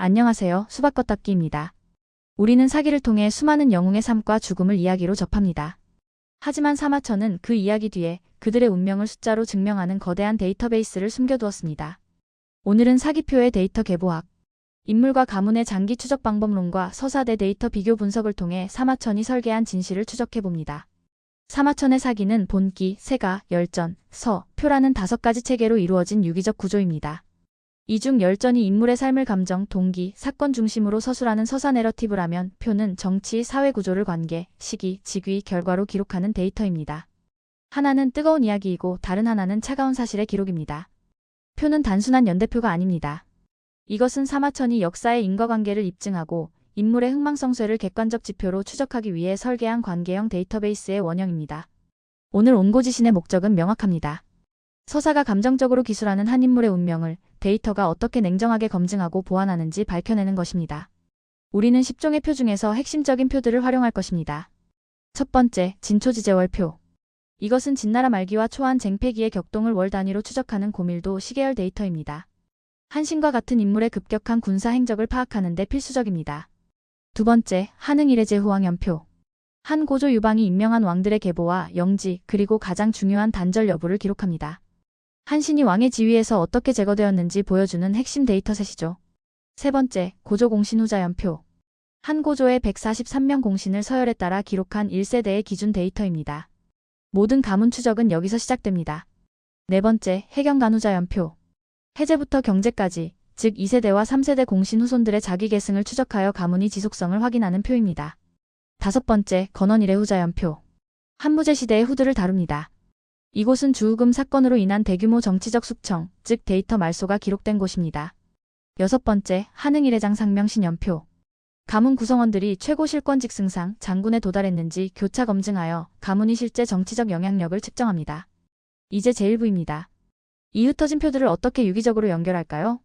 안녕하세요. 수박겉닦기입니다. 우리는 사기를 통해 수많은 영웅의 삶과 죽음을 이야기로 접합니다. 하지만 사마천은 그 이야기 뒤에 그들의 운명을 숫자로 증명하는 거대한 데이터베이스를 숨겨두었습니다. 오늘은 사기표의 데이터 계보학, 인물과 가문의 장기 추적 방법론과 서사대 데이터 비교 분석을 통해 사마천이 설계한 진실을 추적해봅니다. 사마천의 사기는 본기, 세가, 열전, 서, 표라는 5가지 체계로 이루어진 유기적 구조입니다. 이 중 열전이 인물의 삶을 감정, 동기, 사건 중심으로 서술하는 서사 내러티브라면 표는 정치, 사회 구조를 관계, 시기, 직위, 결과로 기록하는 데이터입니다. 하나는 뜨거운 이야기이고 다른 하나는 차가운 사실의 기록입니다. 표는 단순한 연대표가 아닙니다. 이것은 사마천이 역사의 인과관계를 입증하고 인물의 흥망성쇠를 객관적 지표로 추적하기 위해 설계한 관계형 데이터베이스의 원형입니다. 오늘 온고지신의 목적은 명확합니다. 서사가 감정적으로 기술하는 한 인물의 운명을 데이터가 어떻게 냉정하게 검증하고 보완하는지 밝혀내는 것입니다. 우리는 10종의 표 중에서 핵심적인 표들을 활용할 것입니다. 첫 번째, 진초지제월표. 이것은 진나라 말기와 초안 쟁패기의 격동을 월 단위로 추적하는 고밀도 시계열 데이터입니다. 한신과 같은 인물의 급격한 군사 행적을 파악하는 데 필수적입니다. 두 번째, 한흥일해제후왕연표. 한 고조 유방이 임명한 왕들의 계보와 영지 그리고 가장 중요한 단절 여부를 기록합니다. 한신이 왕의 지위에서 어떻게 제거되었는지 보여주는 핵심 데이터셋이죠. 세 번째, 고조 공신 후자연표. 한 고조의 143명 공신을 서열에 따라 기록한 1세대의 기준 데이터입니다. 모든 가문 추적은 여기서 시작됩니다. 네 번째, 해경간후자연표. 해제부터 경제까지, 즉 2세대와 3세대 공신 후손들의 자기 계승을 추적하여 가문의 지속성을 확인하는 표입니다. 다섯 번째, 건원일해후자연표. 한무제 시대의 후드를 다룹니다. 이곳은 주우금 사건으로 인한 대규모 정치적 숙청, 즉 데이터 말소가 기록된 곳입니다. 여섯 번째, 한흥일해장 상명신연표. 가문 구성원들이 최고 실권직 승상, 장군에 도달했는지 교차 검증하여 가문이 실제 정치적 영향력을 측정합니다. 이제 제1부입니다. 이 흩어진 표들을 어떻게 유기적으로 연결할까요?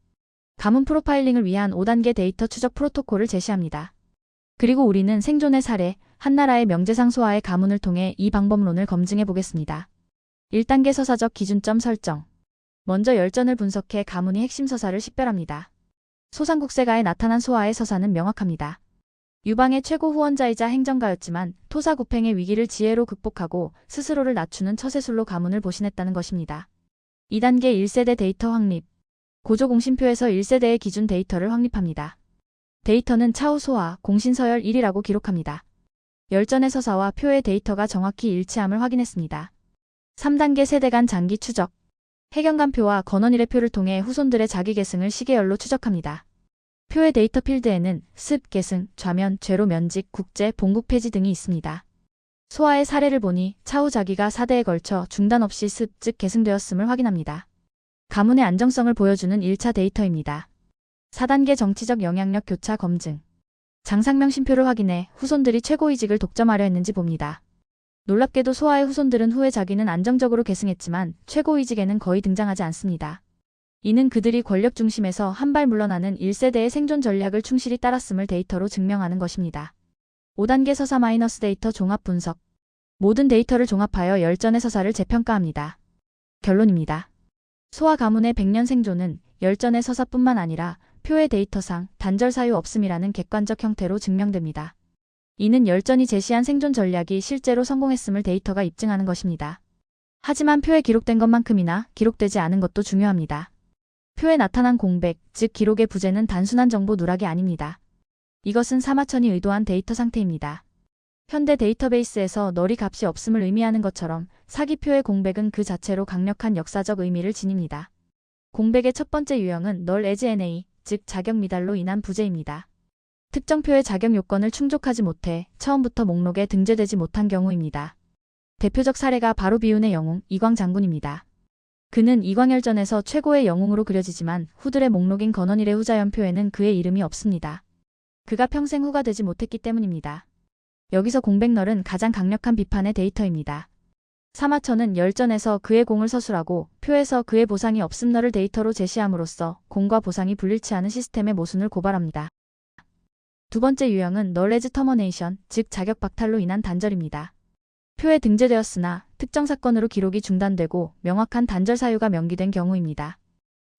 가문 프로파일링을 위한 5단계 데이터 추적 프로토콜을 제시합니다. 그리고 우리는 생존의 사례, 한나라의 명제상 소하의 가문을 통해 이 방법론을 검증해 보겠습니다. 1단계 서사적 기준점 설정. 먼저 열전을 분석해 가문의 핵심 서사를 식별합니다. 소상국세가에 나타난 소하의 서사는 명확합니다. 유방의 최고 후원자이자 행정가였지만 토사구팽의 위기를 지혜로 극복하고 스스로를 낮추는 처세술로 가문을 보신했다는 것입니다. 2단계 1세대 데이터 확립. 고조공신표에서 1세대의 기준 데이터를 확립합니다. 데이터는 차후 소하, 공신서열 1이라고 기록합니다. 열전의 서사와 표의 데이터가 정확히 일치함을 확인했습니다. 3단계 세대 간 장기 추적. 해경간표와 건원일해표를 통해 후손들의 자기 계승을 시계열로 추적합니다. 표의 데이터 필드에는 습, 계승, 좌면, 죄로 면직, 국제, 본국 폐지 등이 있습니다. 소하의 사례를 보니 차후 자기가 4대에 걸쳐 중단 없이 습, 즉 계승되었음을 확인합니다. 가문의 안정성을 보여주는 1차 데이터입니다. 4단계 정치적 영향력 교차 검증. 장상명신표를 확인해 후손들이 최고이직을 독점하려 했는지 봅니다. 놀랍게도 소하의 후손들은 후에 자기는 안정적으로 계승했지만 최고이직에는 거의 등장하지 않습니다. 이는 그들이 권력 중심에서 한 발 물러나는 1세대의 생존 전략을 충실히 따랐음을 데이터로 증명하는 것입니다. 5단계 서사 마이너스 데이터 종합 분석. 모든 데이터를 종합하여 열전의 서사를 재평가합니다. 결론입니다. 소하 가문의 100년 생존은 열전의 서사뿐만 아니라 표의 데이터상 단절 사유 없음이라는 객관적 형태로 증명됩니다. 이는 열전이 제시한 생존 전략이 실제로 성공했음을 데이터가 입증하는 것입니다. 하지만 표에 기록된 것만큼이나 기록되지 않은 것도 중요합니다. 표에 나타난 공백, 즉 기록의 부재는 단순한 정보 누락이 아닙니다. 이것은 사마천이 의도한 데이터 상태입니다. 현대 데이터베이스에서 널이 값이 없음을 의미하는 것처럼 사기표의 공백은 그 자체로 강력한 역사적 의미를 지닙니다. 공백의 첫 번째 유형은 널 as NA, 즉 자격 미달로 인한 부재입니다. 특정 표의 자격 요건을 충족하지 못해 처음부터 목록에 등재되지 못한 경우입니다. 대표적 사례가 바로 비운의 영웅 이광 장군입니다. 그는 이광열전에서 최고의 영웅으로 그려지지만 후들의 목록인 건원일의 후자연표에는 그의 이름이 없습니다. 그가 평생 후가 되지 못했기 때문입니다. 여기서 공백널은 가장 강력한 비판의 데이터입니다. 사마천은 열전에서 그의 공을 서술하고 표에서 그의 보상이 없음널을 데이터로 제시함으로써 공과 보상이 불일치하는 시스템의 모순을 고발합니다. 두 번째 유형은 널 as 터머네이션, 즉 자격 박탈로 인한 단절입니다. 표에 등재되었으나 특정 사건으로 기록이 중단되고 명확한 단절 사유가 명기된 경우입니다.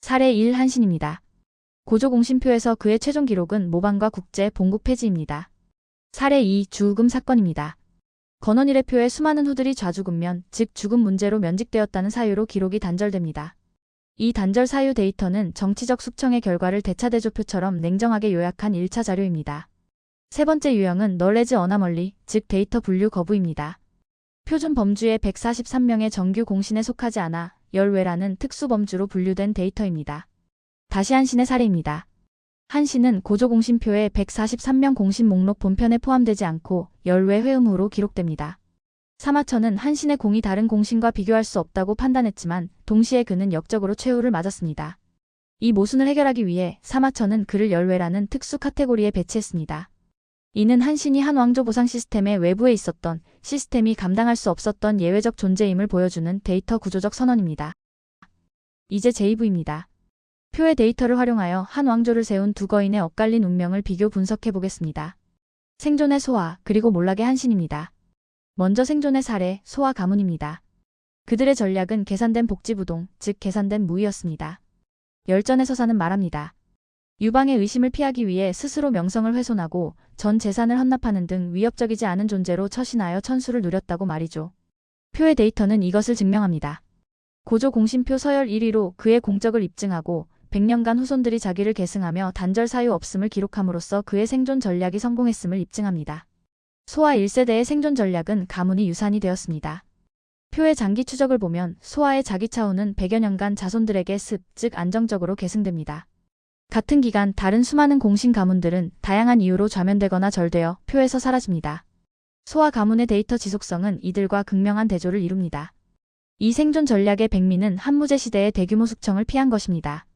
사례 1 한신입니다. 고조공신표에서 그의 최종 기록은 모반과 국제 본국 폐지입니다. 사례 2. 주우금 사건입니다. 건원 1회 표에 수많은 후들이 좌주금면, 즉 주금 문제로 면직되었다는 사유로 기록이 단절됩니다. 이 단절 사유 데이터는 정치적 숙청의 결과를 대차대조표처럼 냉정하게 요약한 1차 자료입니다. 세 번째 유형은 널레지 어나멀리, 즉 데이터 분류 거부입니다. 표준 범주의 143명의 정규 공신에 속하지 않아 열외라는 특수 범주로 분류된 데이터입니다. 다시 한신의 사례입니다. 한신은 고조공신표의 143명 공신 목록 본편에 포함되지 않고 열외 회음후로 기록됩니다. 사마천은 한신의 공이 다른 공신과 비교할 수 없다고 판단했지만 동시에 그는 역적으로 최후를 맞았습니다. 이 모순을 해결하기 위해 사마천은 그를 열외라는 특수 카테고리에 배치했습니다. 이는 한신이 한 왕조 보상 시스템의 외부에 있었던 시스템이 감당할 수 없었던 예외적 존재임을 보여주는 데이터 구조적 선언입니다. 이제 제2부입니다. 표의 데이터를 활용하여 한 왕조를 세운 두 거인의 엇갈린 운명을 비교 분석해 보겠습니다. 생존의 소화 그리고 몰락의 한신입니다. 먼저 생존의 사례, 소화 가문입니다. 그들의 전략은 계산된 복지부동, 즉 계산된 무위였습니다. 열전의 서사는 말합니다. 유방의 의심을 피하기 위해 스스로 명성을 훼손하고 전 재산을 헌납하는 등 위협적이지 않은 존재로 처신하여 천수를 누렸다고 말이죠. 표의 데이터는 이것을 증명합니다. 고조공신표 서열 1위로 그의 공적을 입증하고 100년간 후손들이 자기를 계승하며 단절 사유 없음을 기록함으로써 그의 생존 전략이 성공했음을 입증합니다. 소화 1세대의 생존 전략은 가문이 유산이 되었습니다. 표의 장기 추적을 보면 소화의 자기 차후는 100여 년간 자손들에게 즉 안정적으로 계승됩니다. 같은 기간 다른 수많은 공신 가문들은 다양한 이유로 좌면되거나 절되어 표에서 사라집니다. 소화 가문의 데이터 지속성은 이들과 극명한 대조를 이룹니다. 이 생존 전략의 백미는 한무제 시대의 대규모 숙청을 피한 것입니다.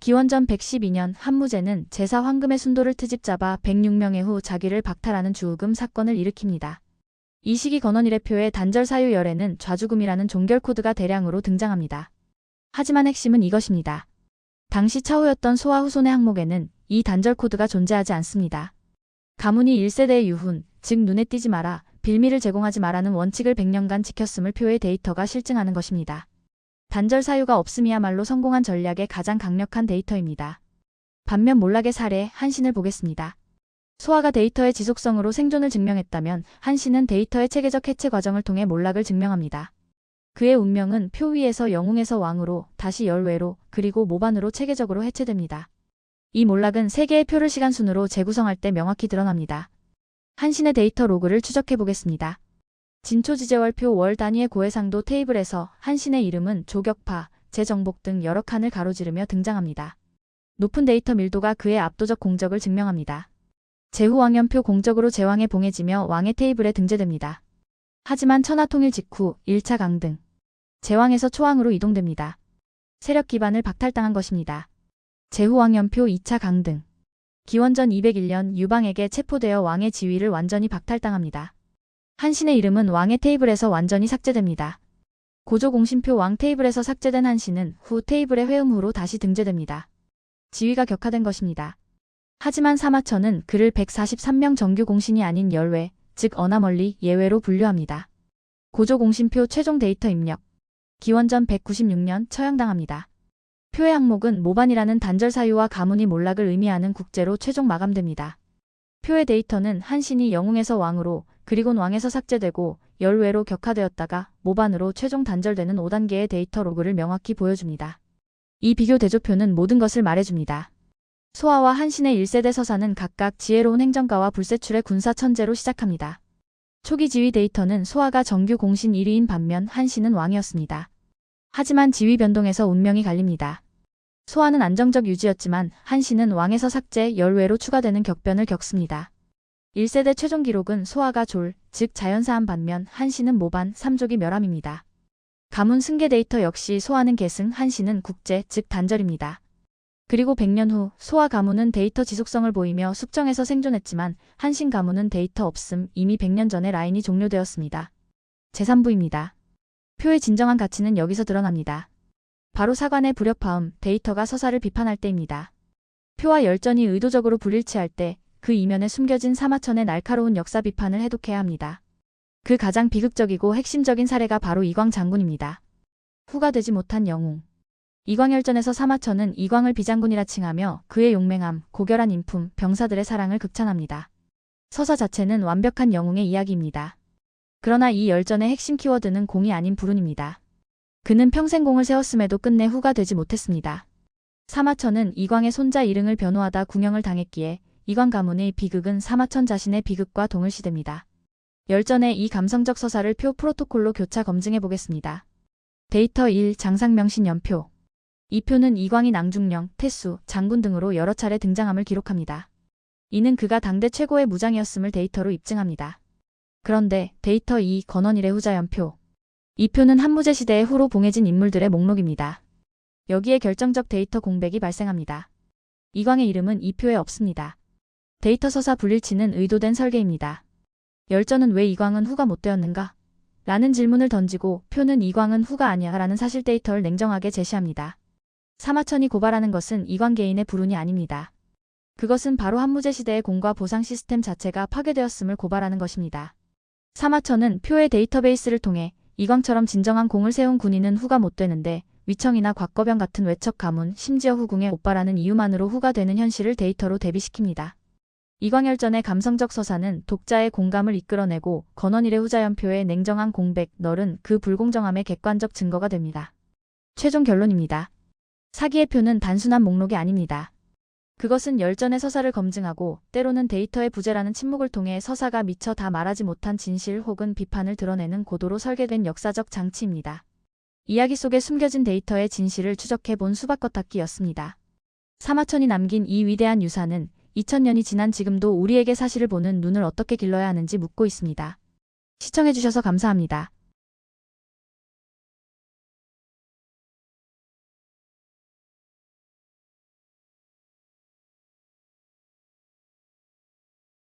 기원전 112년 한무제는 제사 황금의 순도를 트집잡아 106명의 후 자기를 박탈하는 주우금 사건을 일으킵니다. 이 시기 건원 1회 표의 단절 사유 열에는 좌주금이라는 종결 코드가 대량으로 등장합니다. 하지만 핵심은 이것입니다. 당시 차후였던 소화 후손의 항목에는 이 단절 코드가 존재하지 않습니다. 가문이 1세대의 유훈, 즉 눈에 띄지 마라, 빌미를 제공하지 마라는 원칙을 100년간 지켰음을 표의 데이터가 실증하는 것입니다. 단절 사유가 없음이야말로 성공한 전략의 가장 강력한 데이터입니다. 반면 몰락의 사례, 한신을 보겠습니다. 소화가 데이터의 지속성으로 생존을 증명했다면 한신은 데이터의 체계적 해체 과정을 통해 몰락을 증명합니다. 그의 운명은 표 위에서 영웅에서 왕으로, 다시 열외로, 그리고 모반으로 체계적으로 해체됩니다. 이 몰락은 세 개의 표를 시간순으로 재구성할 때 명확히 드러납니다. 한신의 데이터 로그를 추적해 보겠습니다. 진초지제월표 월 단위의 고해상도 테이블에서 한신의 이름은 조격파, 재정복 등 여러 칸을 가로지르며 등장합니다. 높은 데이터 밀도가 그의 압도적 공적을 증명합니다. 제후왕연표 공적으로 제왕에 봉해지며 왕의 테이블에 등재됩니다. 하지만 천하통일 직후 1차 강등. 제왕에서 초왕으로 이동됩니다. 세력 기반을 박탈당한 것입니다. 제후왕연표 2차 강등. 기원전 201년 유방에게 체포되어 왕의 지위를 완전히 박탈당합니다. 한신의 이름은 왕의 테이블에서 완전히 삭제됩니다. 고조공신표 왕 테이블에서 삭제된 한신은 후 테이블의 회음후로 다시 등재됩니다. 지위가 격화된 것입니다. 하지만 사마천은 그를 143명 정규 공신이 아닌 열외, 즉 어나멀리 예외로 분류합니다. 고조공신표 최종 데이터 입력. 기원전 196년 처형당합니다. 표의 항목은 모반이라는 단절 사유와 가문이 몰락을 의미하는 국제로 최종 마감됩니다. 표의 데이터는 한신이 영웅에서 왕으로, 그리곤 왕에서 삭제되고 열외로 격화되었다가 모반으로 최종 단절되는 5단계의 데이터 로그를 명확히 보여줍니다. 이 비교 대조표는 모든 것을 말해줍니다. 소화와 한신의 1세대 서사는 각각 지혜로운 행정가와 불세출의 군사 천재로 시작합니다. 초기 지위 데이터는 소화가 정규 공신 1위인 반면 한신은 왕이었습니다. 하지만 지위 변동에서 운명이 갈립니다. 소화는 안정적 유지였지만 한신은 왕에서 삭제, 열외로 추가되는 격변을 겪습니다. 1세대 최종 기록은 소화가 졸, 즉 자연사한 반면 한신은 모반, 3족이 멸함입니다. 가문 승계 데이터 역시 소화는 계승, 한신은 국제, 즉 단절입니다. 그리고 100년 후 소화 가문은 데이터 지속성을 보이며 숙정에서 생존했지만 한신 가문은 데이터 없음, 이미 100년 전에 라인이 종료되었습니다. 제3부입니다. 표의 진정한 가치는 여기서 드러납니다. 바로 사관의 불협화음, 데이터가 서사를 비판할 때입니다. 표와 열전이 의도적으로 불일치할 때 그 이면에 숨겨진 사마천의 날카로운 역사 비판을 해독해야 합니다. 그 가장 비극적이고 핵심적인 사례가 바로 이광 장군입니다. 후가 되지 못한 영웅. 이광열전에서 사마천은 이광을 비장군이라 칭하며 그의 용맹함, 고결한 인품, 병사들의 사랑을 극찬합니다. 서사 자체는 완벽한 영웅의 이야기입니다. 그러나 이 열전의 핵심 키워드는 공이 아닌 불운입니다. 그는 평생 공을 세웠음에도 끝내 후가 되지 못했습니다. 사마천은 이광의 손자 일흥을 변호하다 궁형을 당했기에 이광 가문의 비극은 사마천 자신의 비극과 동일시됩니다. 열전의 이 감성적 서사를 표 프로토콜로 교차 검증해 보겠습니다. 데이터 1. 장상명신 연표. 이 표는 이광이 낭중령, 태수, 장군 등으로 여러 차례 등장함을 기록합니다. 이는 그가 당대 최고의 무장이었음을 데이터로 입증합니다. 그런데 데이터 2. 건원일의 후자 연표. 이 표는 한무제 시대의 후로 봉해진 인물들의 목록입니다. 여기에 결정적 데이터 공백이 발생합니다. 이광의 이름은 이 표에 없습니다. 데이터 서사 불일치는 의도된 설계입니다. 열전은 왜 이광은 후가 못 되었는가? 라는 질문을 던지고 표는 이광은 후가 아니야 라는 사실 데이터를 냉정하게 제시합니다. 사마천이 고발하는 것은 이광 개인의 불운이 아닙니다. 그것은 바로 한무제 시대의 공과 보상 시스템 자체가 파괴되었음을 고발하는 것입니다. 사마천은 표의 데이터베이스를 통해 이광처럼 진정한 공을 세운 군인은 후가 못 되는데 위청이나 곽거병 같은 외척 가문, 심지어 후궁의 오빠라는 이유만으로 후가 되는 현실을 데이터로 대비시킵니다. 이광열전의 감성적 서사는 독자의 공감을 이끌어내고 건원일의 후자연표의 냉정한 공백, 널은 그 불공정함의 객관적 증거가 됩니다. 최종 결론입니다. 사기의 표는 단순한 목록이 아닙니다. 그것은 열전의 서사를 검증하고 때로는 데이터의 부재라는 침묵을 통해 서사가 미처 다 말하지 못한 진실 혹은 비판을 드러내는 고도로 설계된 역사적 장치입니다. 이야기 속에 숨겨진 데이터의 진실을 추적해 본 수박겉핥기였습니다. 사마천이 남긴 이 위대한 유산은 2000년이 지난 지금도 우리에게 사실을 보는 눈을 어떻게 길러야 하는지 묻고 있습니다. 시청해주셔서 감사합니다.